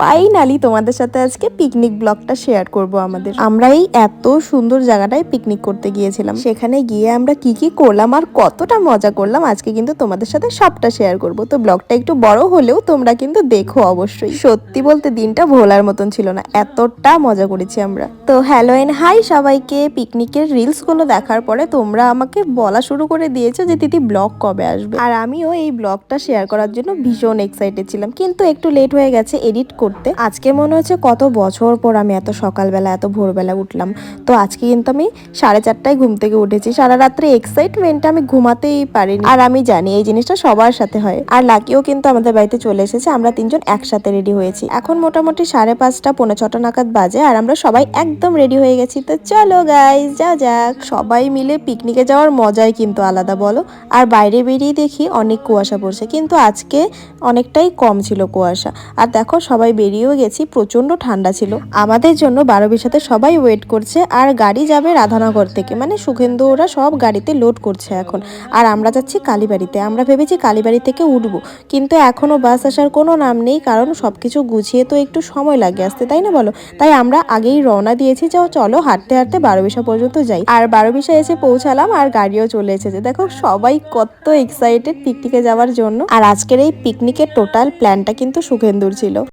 Finally তোমাদের সাথে আজকে পিকনিক ব্লগটা শেয়ার করব আমরা এই এত সুন্দর জায়গাটায় পিকনিক করতে গিয়েছিলাম। সেখানে গিয়ে আমরা কি কি করলাম আর কতটা মজা করলাম আজকে কিন্তু তোমাদের সাথে সবটা শেয়ার করব। তো ব্লগটা একটু বড় হলেও তোমরা কিন্তু দেখো অবশ্যই। সত্যি বলতে দিনটা ভোলার মতন ছিল না, এতটা মজা করেছি আমরা। তো হ্যালো এন্ড হাই সবাইকে। পিকনিকের রিলস গুলো দেখার পরে তোমরা আমাকে বলা শুরু করে দিয়েছো যে দিদি ব্লগ কবে আসবে, আর আমিও এই ব্লগটা শেয়ার করার জন্য ভীষণ এক্সাইটেড ছিলাম, কিন্তু একটু লেট হয়ে গেছে এডিট করতে। আজকে মনে হচ্ছে কত বছর পর আমি এত সকালবেলা এত ভোরবেলা উঠলাম। তো আজকে কিন্তু আমি 4:30টায় ঘুম থেকে উঠেছি। সারা রাত্রে এক্সাইটমেন্টে আমি ঘুমাতেই পারিনি, আর আমি জানি এই জিনিসটা সবার সাথে হয়। আর লাকিও কিন্তু আমাদের বাড়িতে চলে এসেছে, আমরা তিনজন একসাথে রেডি হয়েছি। এখন মোটামুটি 5:30 পৌনে 6টা নাগাদ বাজে, আর আমরা সবাই একদম রেডি হয়ে গেছি। তো চলো গাইস যাও যাক। সবাই মিলে পিকনিকে যাওয়ার মজাই কিন্তু আলাদা বলো। আর বাইরে বেরিয়ে দেখি অনেক কুয়াশা পড়ছে, কিন্তু আজকে অনেকটাই কম ছিল কুয়াশা। আর দেখো সবাই বেরিয়েও গেছি, প্রচন্ড ঠান্ডা ছিল। আমাদের জন্য 12-20 সবাই ওয়েট করছে, আর গাড়ি যাবে রাধানগর থেকে, মানে সুখেন্দু ওরা সব গাড়িতে লোড করছে এখন। আর আমরা যাচ্ছি কালীবাড়িতে। আমরা ভেবেছি কালীবাড়ি থেকে উঠবো, কিন্তু এখনো বাস আসার কোনো নাম নেই, কারণ সবকিছু গুছিয়ে তো একটু সময় লাগে আসতে, তাই না বলো? তাই আমরা আগেই রওনা দিয়েছি যে চলো হাঁটতে হাঁটতে 12 পর্যন্ত যাই। আর 12 এসে পৌঁছালাম, আর গাড়িও চলে এসেছে। দেখো সবাই কত এক্সাইটেড পিকনিকে যাওয়ার জন্য। আর আজকের এই পিকনিকের টোটাল প্ল্যানটা কিন্তু সুখেন্দুর ছিল।